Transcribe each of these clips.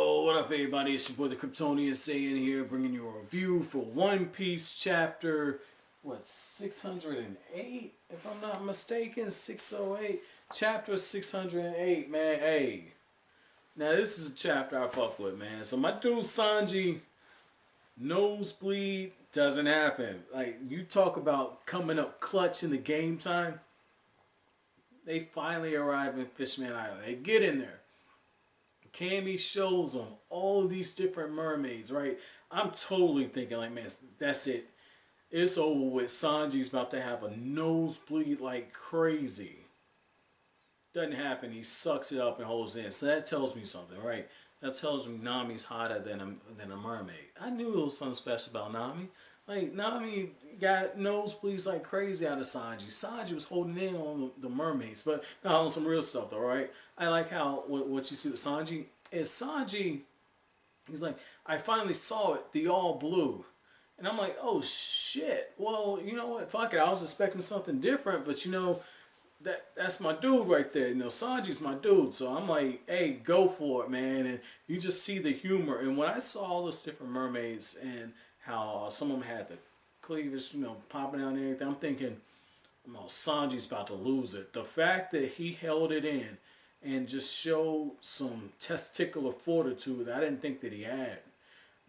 Yo, what up everybody? It's your boy the Kryptonian saying here, bringing you a review for One Piece chapter, 608? If I'm not mistaken, 608. Chapter 608, man. Hey, now this is a chapter I fuck with, man. So my dude Sanji, nosebleed doesn't happen. Like, you talk about coming up clutch in the game time. They finally arrive in Fishman Island. They get in there. Camie shows them all these different mermaids, right? I'm totally thinking like, man, that's it. It's over with. Sanji's about to have a nosebleed like crazy. Doesn't happen. He sucks it up and holds it in. So that tells me something, right? That tells me Nami's hotter than a mermaid. I knew there was something special about Nami. Like, Nami got nosebleeds like crazy out of Sanji. Sanji was holding in on the mermaids, but not on some real stuff, though, right? I like how what you see with Sanji is Sanji. He's like, I finally saw it, the all blue, and I'm like, oh shit. Well, you know what? Fuck it. I was expecting something different, but you know, that's my dude right there. You know, Sanji's my dude, so I'm like, hey, go for it, man. And you just see the humor. And when I saw all those different mermaids and how some of them had the cleavage, you know, popping out and everything, I'm thinking, oh, Sanji's about to lose it. The fact that he held it in and just showed some testicular fortitude I didn't think that he had.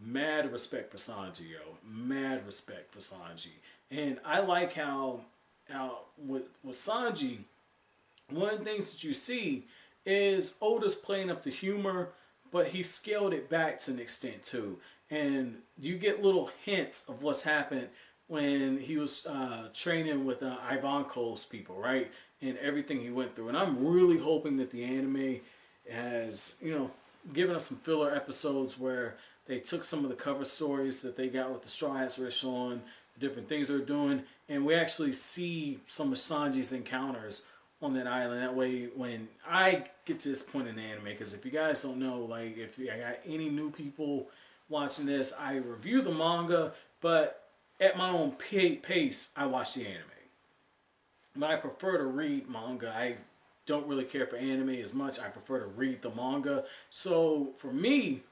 Mad respect for Sanji, yo. Mad respect for Sanji. And I like how with Sanji, one of the things that you see is Oda's playing up the humor, but he scaled it back to an extent too. And you get little hints of what's happened when he was training with Ivanko's people, right? And everything he went through. And I'm really hoping that the anime has, you know, given us some filler episodes where they took some of the cover stories that they got with the Straw Hats Rich on, the different things they're doing, and we actually see some of Sanji's encounters on that island. That way, when I get to this point in the anime, because if you guys don't know, like, if I got any new people watching this, I review the manga, but at my own pace, I watch the anime. But I prefer to read manga. I don't really care for anime as much. I prefer to read the manga. So for me,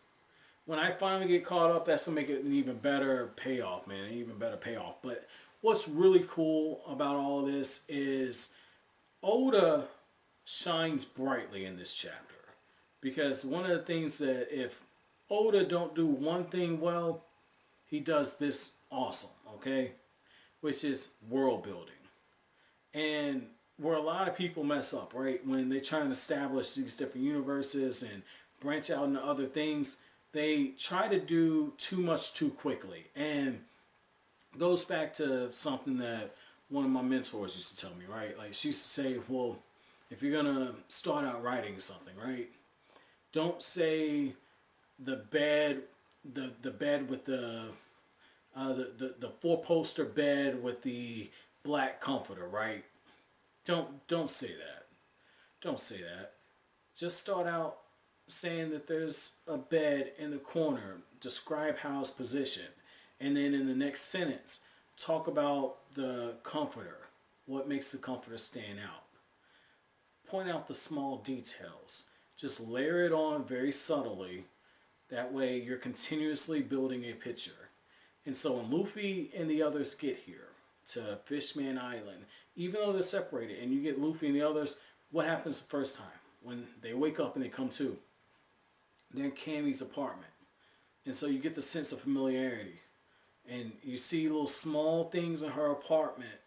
when I finally get caught up, that's gonna make it an even better payoff, man. An even better payoff. But what's really cool about all this is Oda shines brightly in this chapter. Because one of the things that if Oda don't do one thing well, he does this awesome, okay? Which is world building. And where a lot of people mess up, right? When they try and establish these different universes and branch out into other things, they try to do too much too quickly. And goes back to something that one of my mentors used to tell me, right? Like, she used to say, well, if you're gonna start out writing something, right? Don't say the bed with the four-poster bed with the black comforter, right? Don't say that. Don't say that. Just start out saying that there's a bed in the corner. Describe how it's positioned. And then in the next sentence, talk about the comforter. What makes the comforter stand out? Point out the small details. Just layer it on very subtly. That way you're continuously building a picture. And so when Luffy and the others get here to Fishman Island, even though they're separated, and you get Luffy and the others, what happens the first time? When they wake up and they come to, they're in Camie's apartment. And so you get the sense of familiarity. And you see little small things in her apartment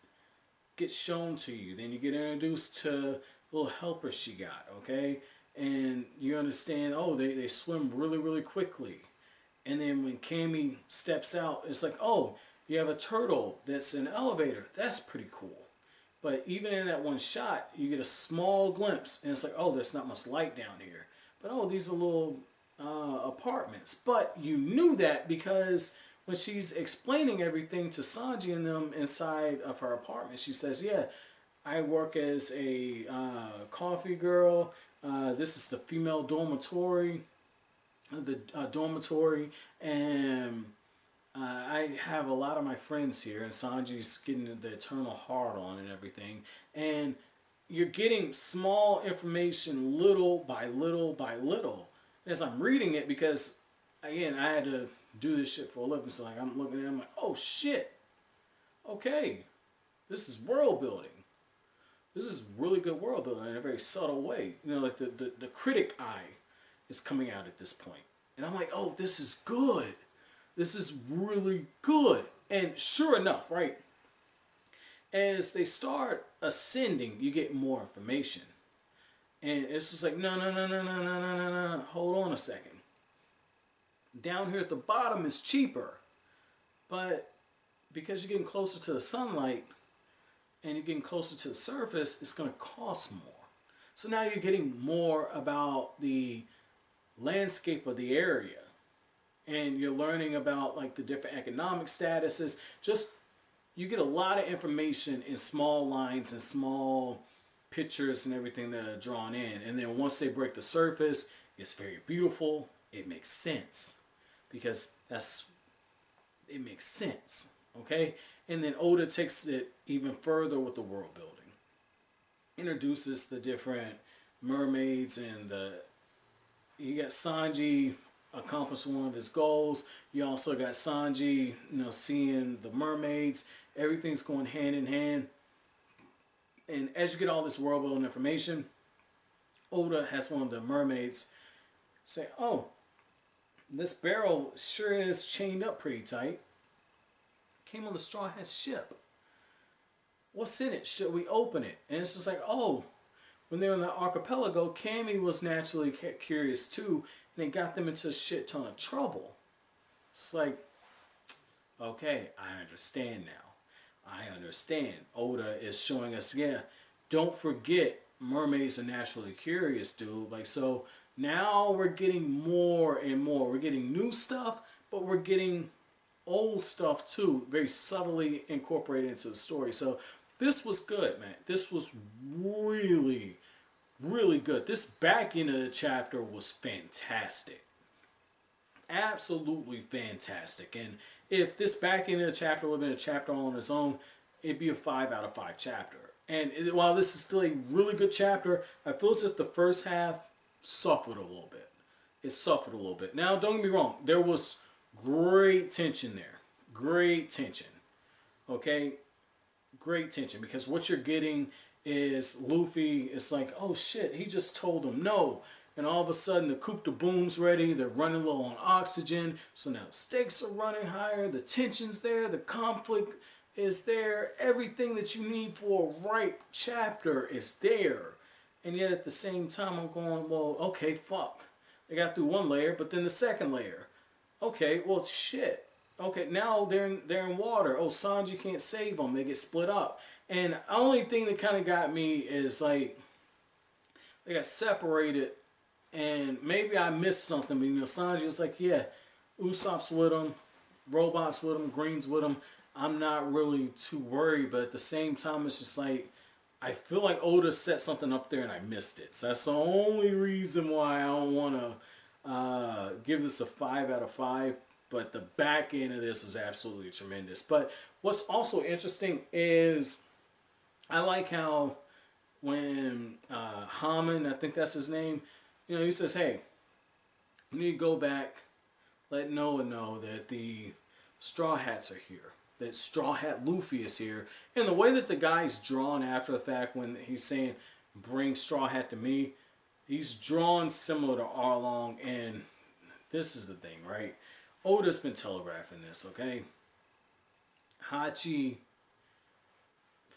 get shown to you. Then you get introduced to little helpers she got, okay? And you understand, oh, they swim really, really quickly. And then when Camie steps out, it's like, oh, you have a turtle that's in an elevator. That's pretty cool. But even in that one shot, you get a small glimpse. And it's like, oh, there's not much light down here. But, oh, these are little apartments. But you knew that because when she's explaining everything to Sanji and them inside of her apartment, she says, yeah, I work as a coffee girl. This is the female dormitory. And I have a lot of my friends here, and Sanji's getting the eternal hard on and everything. And you're getting small information little by little by little. as I'm reading it, because again, I had to do this shit for a living, so like I'm looking at it, I'm like, oh shit, okay, this is world building. This is really good world building in a very subtle way. You know, like the critic eye is coming out at this point. And I'm like, oh, this is good. This is really good. And sure enough, right, as they start ascending, you get more information. And it's just like, no, no, no, no, no, no, no, no, no. Hold on a second. Down here at the bottom is cheaper. But because you're getting closer to the sunlight and you're getting closer to the surface, it's going to cost more. So now you're getting more about the landscape of the area. And you're learning about like the different economic statuses. Just, you get a lot of information in small lines and small pictures and everything that are drawn in. And then once they break the surface, it's very beautiful. It makes sense. Because it makes sense. Okay? And then Oda takes it even further with the world building. Introduces the different mermaids and you got Sanji accomplish one of his goals. You also got Sanji, seeing the mermaids. Everything's going hand in hand. And as you get all this world building information, Oda has one of the mermaids say, oh, this barrel sure is chained up pretty tight. Came on the Straw Hat ship. What's in it? Should we open it? And it's just like, oh, when they were in the archipelago, Camie was naturally curious too, and it got them into a shit ton of trouble. It's like, okay, I understand now. I understand. Oda is showing us, yeah, don't forget, mermaids are naturally curious, dude. Like, so now we're getting more and more. We're getting new stuff, but we're getting old stuff too, very subtly incorporated into the story. So this was good, man. This was really, really good. This back end of the chapter was fantastic. Absolutely fantastic. And if this back end of the chapter would have been a chapter on its own, it'd be a 5 out of 5 chapter. And while this is still a really good chapter, I feel as if the first half suffered a little bit. It suffered a little bit. Now, don't get me wrong. There was great tension there. Great tension. Okay? Great tension. Because what you're getting is Luffy, it's like, oh shit, he just told him no. And all of a sudden the coup de boom's ready. They're running low on oxygen. So now the stakes are running higher. The tension's there. The conflict is there. Everything that you need for a ripe chapter is there. And yet at the same time I'm going, well, okay, fuck. They got through one layer, but then the second layer. Okay, well, shit. Okay, now they're in water. Oh, Sanji can't save them. They get split up. And the only thing that kind of got me is like they got separated, and maybe I missed something. But Sanji's like, yeah, Usopp's with him, Robot's with him, Green's with him. I'm not really too worried, but at the same time, it's just like I feel like Oda set something up there and I missed it. So that's the only reason why I don't want to give this a 5 out of 5. But the back end of this is absolutely tremendous. But what's also interesting is I like how when Hammond, I think that's his name, he says, hey, we need to go back, let Noah know that the Straw Hats are here. That Straw Hat Luffy is here. And the way that the guy's drawn after the fact when he's saying, bring Straw Hat to me, he's drawn similar to Arlong. And this is the thing, right? Oda's been telegraphing this, okay? Hachi,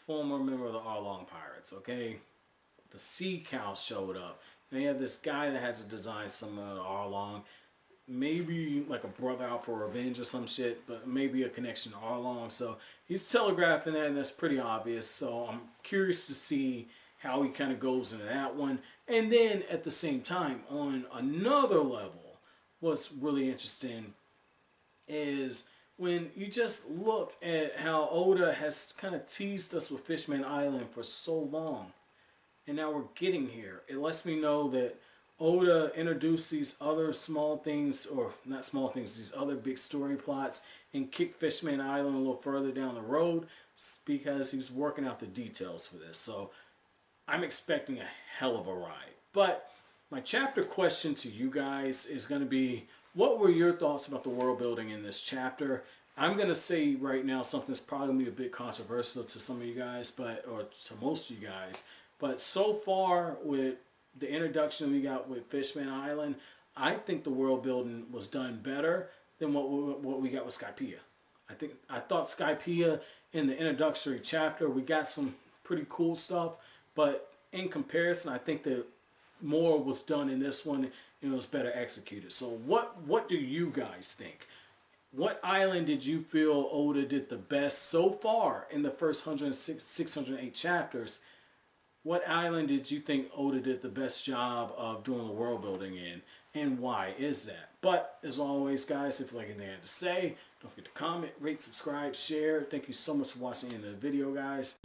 former member of the Arlong Pirates, okay? The Sea Cow showed up. And you have this guy that has a design similar to Arlong. Maybe like a brother out for revenge or some shit, but maybe a connection to Arlong. So he's telegraphing that, and that's pretty obvious. So I'm curious to see how he kind of goes into that one. And then at the same time, on another level, what's really interesting is when you just look at how Oda has kind of teased us with Fishman Island for so long, and now we're getting here. It lets me know that Oda introduced these other small things, or not small things, these other big story plots, and kicked Fishman Island a little further down the road because he's working out the details for this. So I'm expecting a hell of a ride. But My chapter question to you guys is going to be, what were your thoughts about the world building in this chapter? I'm going to say right now something that's probably going to be a bit controversial to some of you guys, or to most of you guys. But so far with the introduction we got with Fishman Island, I think the world building was done better than what we got with Skypiea. I thought Skypiea in the introductory chapter, we got some pretty cool stuff, but in comparison, I think that more was done in this one and it was better executed. So what do you guys think? What island did you feel Oda did the best so far in the first 608 chapters? What island did you think Oda did the best job of doing the world building in? And why is that? But as always, guys, if you like anything I had to say, don't forget to comment, rate, subscribe, share. Thank you so much for watching the end of the video, guys.